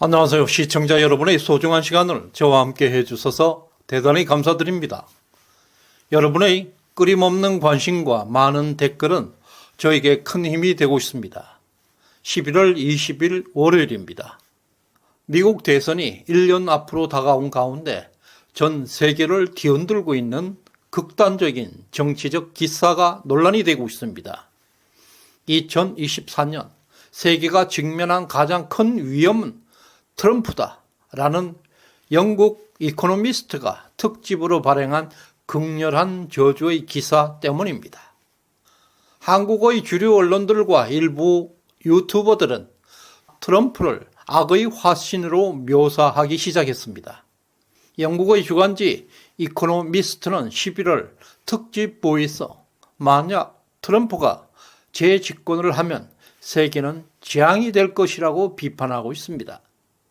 안녕하세요. 시청자 여러분의 소중한 시간을 저와 함께 해주셔서 대단히 감사드립니다. 여러분의 끊임없는 관심과 많은 댓글은 저에게 큰 힘이 되고 있습니다. 11월 20일 월요일입니다. 미국 대선이 1년 앞으로 다가온 가운데 전 세계를 뒤흔들고 있는 극단적인 정치적 기사가 논란이 되고 있습니다. 2024년 세계가 직면한 가장 큰 위험은 트럼프다라는 영국 이코노미스트가 특집으로 발행한 극렬한 저주의 기사 때문입니다. 한국의 주류 언론들과 일부 유튜버들은 트럼프를 악의 화신으로 묘사하기 시작했습니다. 영국의 주간지 이코노미스트는 11월 특집보에서 만약 트럼프가 재집권을 하면 세계는 재앙이 될 것이라고 비판하고 있습니다.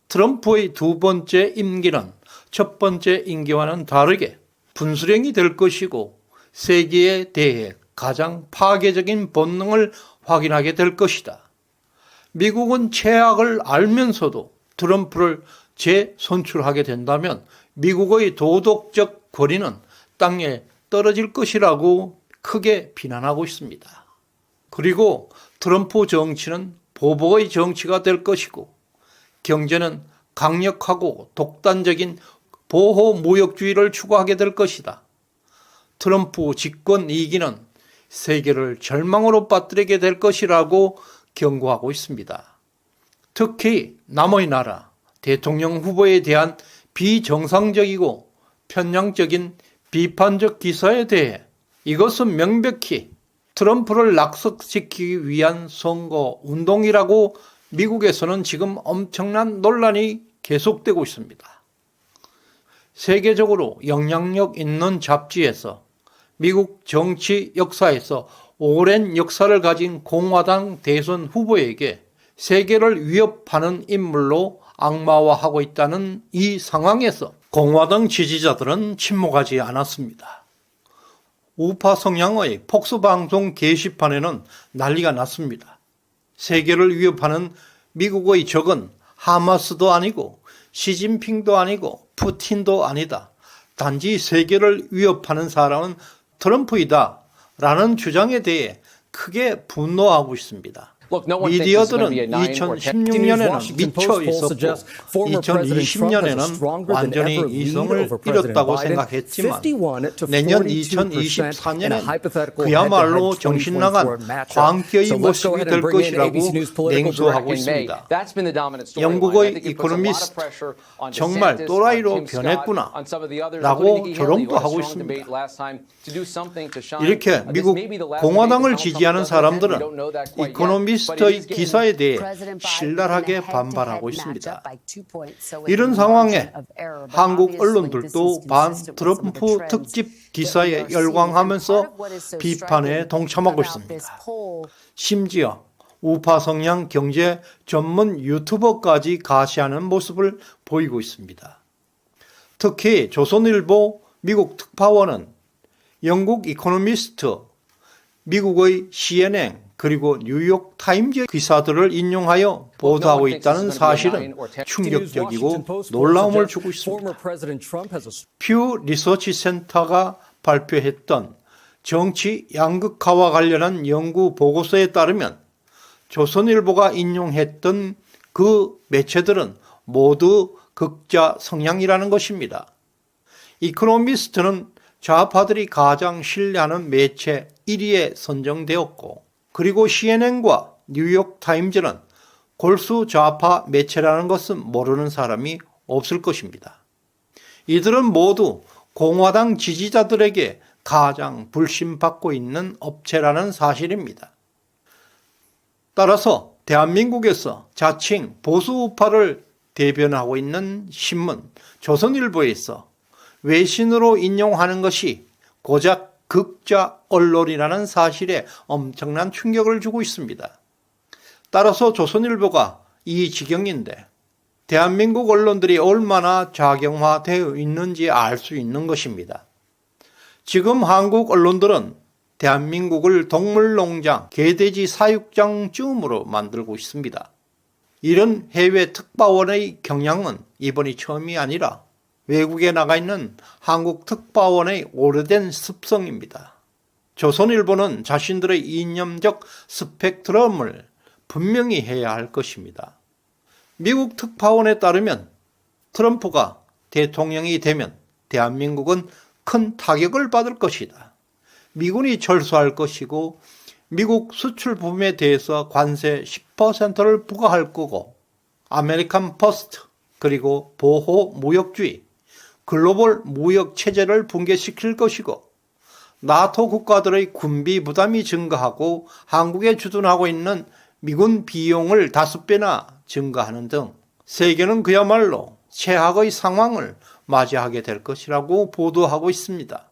트럼프의 두 번째 임기는 첫 번째 임기와는 다르게 분수령이 될 것이고 세계에 대해 가장 파괴적인 본능을 확인하게 될 것이다. 미국은 최악을 알면서도 트럼프를 재선출하게 된다면 미국의 도덕적 권위는 땅에 떨어질 것이라고 크게 비난하고 있습니다. 그리고 트럼프 정치는 보복의 정치가 될 것이고 경제는 강력하고 독단적인 보호무역주의를 추구하게 될 것이다. 트럼프 집권 2기는 세계를 절망으로 빠뜨리게 될 것이라고 경고하고 있습니다. 특히 남의 나라 대통령 후보에 대한 비정상적이고 편향적인 비판적 기사에 대해 이것은 명백히 트럼프를 낙석시키기 위한 선거 운동이라고 미국에서는 지금 엄청난 논란이 계속되고 있습니다. 세계적으로 영향력 있는 잡지에서 미국 정치 역사에서 오랜 역사를 가진 공화당 대선 후보에게 세계를 위협하는 인물로 악마화하고 있다는 이 상황에서 공화당 지지자들은 침묵하지 않았습니다. 우파 성향의 폭스방송 게시판에는 난리가 났습니다. 세계를 위협하는 미국의 적은 하마스도 아니고 시진핑도 아니고 푸틴도 아니다. 단지 세계를 위협하는 사람은 트럼프이다 라는 주장에 대해 크게 분노하고 있습니다. 미디어들은 2016년에는 미쳐 있었고 2020년에는 완전히 이성을 잃었다고 생각했지만 내년 2024년엔 그야말로 정신나간 광기의 모습이 될 것이라고 냉소하고 있습니다. 영국의 이코노미스트 정말 또라이로 변했구나 라고 조롱도 하고 있습니다. 이렇게 미국 공화당을 지지하는 사람들은 이코노미스트의 기사에 대해 신랄하게 반발하고 있습니다. 이런 상황에 한국 언론들도 반 트럼프 특집 기사에 열광하면서 비판에 동참하고 있습니다. 심지어 우파 성향 경제 전문 유튜버까지 가시하는 모습을 보이고 있습니다. 특히 조선일보 미국 특파원은 영국 이코노미스트, 미국의 CNN, 그리고 뉴욕 타임즈 기사들을 인용하여 보도하고 있다는 사실은 충격적이고 놀라움을 주고 있습니다. 퓨 리서치 센터가 발표했던 정치 양극화와 관련한 연구 보고서에 따르면 조선일보가 인용했던 그 매체들은 모두 극자 성향이라는 것입니다. 이코노미스트는 좌파들이 가장 신뢰하는 매체 1위에 선정되었고 그리고 CNN과 뉴욕 타임즈는 골수 좌파 매체라는 것은 모르는 사람이 없을 것입니다. 이들은 모두 공화당 지지자들에게 가장 불신받고 있는 업체라는 사실입니다. 따라서 대한민국에서 자칭 보수 우파를 대변하고 있는 신문 조선일보에서 외신으로 인용하는 것이 고작 극자 언론이라는 사실에 엄청난 충격을 주고 있습니다. 따라서 조선일보가 이 지경인데 대한민국 언론들이 얼마나 작용화되어 있는지 알 수 있는 것입니다. 지금 한국 언론들은 대한민국을 동물농장, 개돼지 사육장쯤으로 만들고 있습니다. 이런 해외 특파원의 경향은 이번이 처음이 아니라 외국에 나가 있는 한국 특파원의 오래된 습성입니다. 조선일보는 자신들의 이념적 스펙트럼을 분명히 해야 할 것입니다. 미국 특파원에 따르면 트럼프가 대통령이 되면 대한민국은 큰 타격을 받을 것이다. 미군이 철수할 것이고 미국 수출품에 대해서 관세 10%를 부과할 거고 아메리칸 퍼스트 그리고 보호 무역주의, 글로벌 무역 체제를 붕괴시킬 것이고 나토 국가들의 군비 부담이 증가하고 한국에 주둔하고 있는 미군 비용을 5배나 증가하는 등 세계는 그야말로 최악의 상황을 맞이하게 될 것이라고 보도하고 있습니다.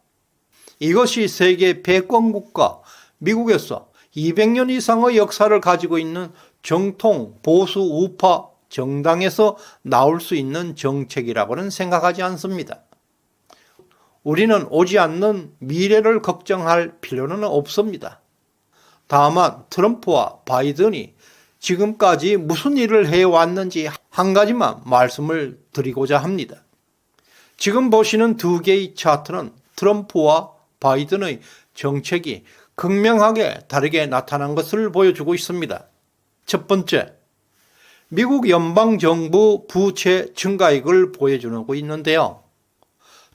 이것이 세계 패권국가 미국에서 200년 이상의 역사를 가지고 있는 정통 보수 우파 정당에서 나올 수 있는 정책이라고는 생각하지 않습니다. 우리는 오지 않는 미래를 걱정할 필요는 없습니다. 다만 트럼프와 바이든이 지금까지 무슨 일을 해왔는지 한 가지만 말씀을 드리고자 합니다. 지금 보시는 두 개의 차트는 트럼프와 바이든의 정책이 극명하게 다르게 나타난 것을 보여주고 있습니다. 첫 번째, 미국 연방정부 부채 증가액을 보여주고 있는데요.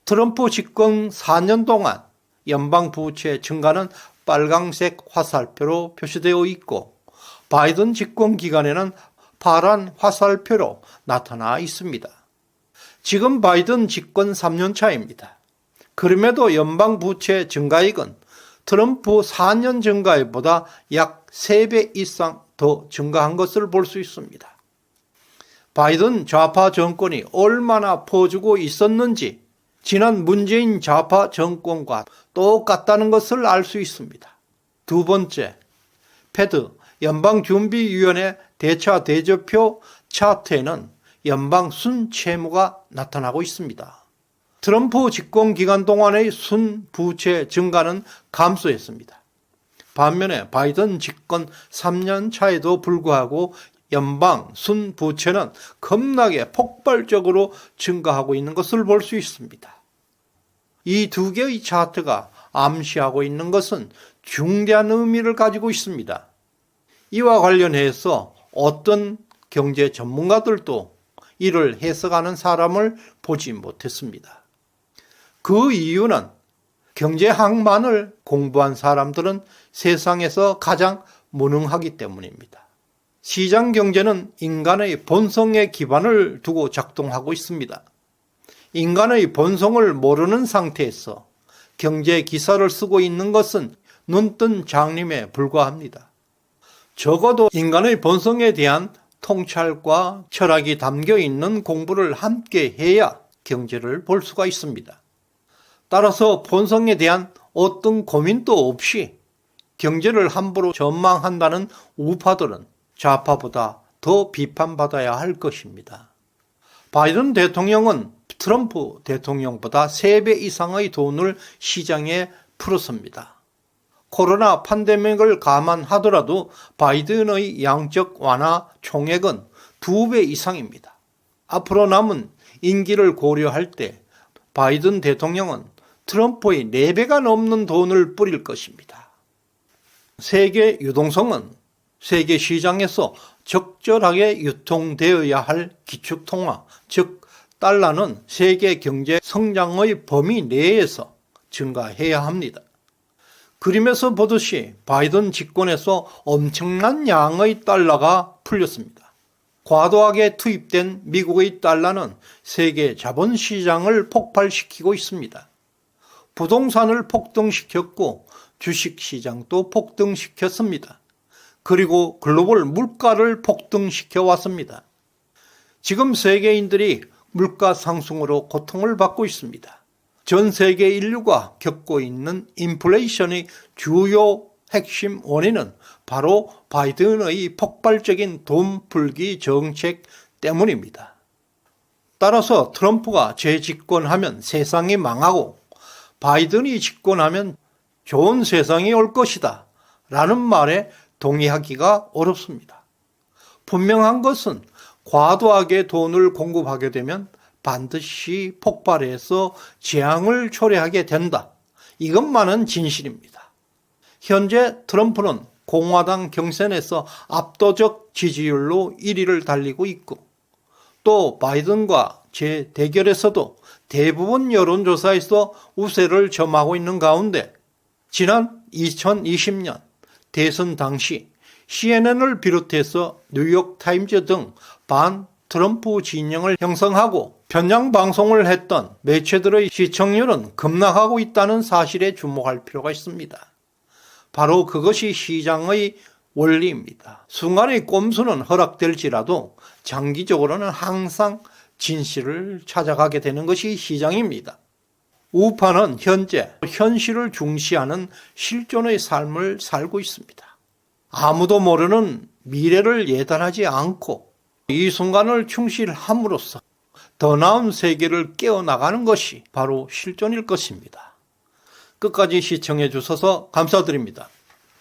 트럼프 집권 4년 동안 연방 부채 증가는 빨강색 화살표로 표시되어 있고 바이든 집권 기간에는 파란 화살표로 나타나 있습니다. 지금 바이든 집권 3년 차입니다. 그럼에도 연방 부채 증가액은 트럼프 4년 증가액보다 약 3배 이상 더 증가한 것을 볼 수 있습니다. 바이든 좌파 정권이 얼마나 퍼주고 있었는지 지난 문재인 좌파 정권과 똑같다는 것을 알 수 있습니다. 두 번째, 패드 연방준비위원회 대차 대조표 차트에는 연방 순채무가 나타나고 있습니다. 트럼프 집권 기간 동안의 순부채 증가는 감소했습니다. 반면에 바이든 집권 3년 차에도 불구하고 연방 순부채는 겁나게 폭발적으로 증가하고 있는 것을 볼 수 있습니다. 이 두 개의 차트가 암시하고 있는 것은 중대한 의미를 가지고 있습니다. 이와 관련해서 어떤 경제 전문가들도 이를 해석하는 사람을 보지 못했습니다. 그 이유는 경제학만을 공부한 사람들은 세상에서 가장 무능하기 때문입니다. 시장 경제는 인간의 본성에 기반을 두고 작동하고 있습니다. 인간의 본성을 모르는 상태에서 경제 기사를 쓰고 있는 것은 눈뜬 장님에 불과합니다. 적어도 인간의 본성에 대한 통찰과 철학이 담겨 있는 공부를 함께 해야 경제를 볼 수가 있습니다. 따라서 본성에 대한 어떤 고민도 없이 경제를 함부로 전망한다는 우파들은 좌파보다 더 비판받아야 할 것입니다. 바이든 대통령은 트럼프 대통령보다 3배 이상의 돈을 시장에 풀었습니다. 코로나 팬데믹을 감안하더라도 바이든의 양적 완화 총액은 2배 이상입니다. 앞으로 남은 임기를 고려할 때 바이든 대통령은 트럼프의 4배가 넘는 돈을 뿌릴 것입니다. 세계 유동성은 세계 시장에서 적절하게 유통되어야 할 기축통화, 즉 달러는 세계 경제 성장의 범위 내에서 증가해야 합니다. 그림에서 보듯이 바이든 집권에서 엄청난 양의 달러가 풀렸습니다. 과도하게 투입된 미국의 달러는 세계 자본시장을 폭발시키고 있습니다. 부동산을 폭등시켰고 주식시장도 폭등시켰습니다. 그리고 글로벌 물가를 폭등시켜 왔습니다. 지금 세계인들이 물가 상승으로 고통을 받고 있습니다. 전 세계 인류가 겪고 있는 인플레이션의 주요 핵심 원인은 바로 바이든의 폭발적인 돈 풀기 정책 때문입니다. 따라서 트럼프가 재집권하면 세상이 망하고 바이든이 집권하면 좋은 세상이 올 것이다 라는 말에 동의하기가 어렵습니다. 분명한 것은 과도하게 돈을 공급하게 되면 반드시 폭발해서 재앙을 초래하게 된다. 이것만은 진실입니다. 현재 트럼프는 공화당 경선에서 압도적 지지율로 1위를 달리고 있고 또 바이든과 재대결에서도 대부분 여론조사에서 우세를 점하고 있는 가운데 지난 2020년 대선 당시 CNN을 비롯해서 뉴욕타임즈 등 반 트럼프 진영을 형성하고 편향 방송을 했던 매체들의 시청률은 급락하고 있다는 사실에 주목할 필요가 있습니다. 바로 그것이 시장의 원리입니다. 순간의 꼼수는 허락될지라도 장기적으로는 항상 진실을 찾아가게 되는 것이 시장입니다. 우파는 현재 현실을 중시하는 실존의 삶을 살고 있습니다. 아무도 모르는 미래를 예단하지 않고 이 순간을 충실함으로써 더 나은 세계를 깨어나가는 것이 바로 실존일 것입니다. 끝까지 시청해 주셔서 감사드립니다.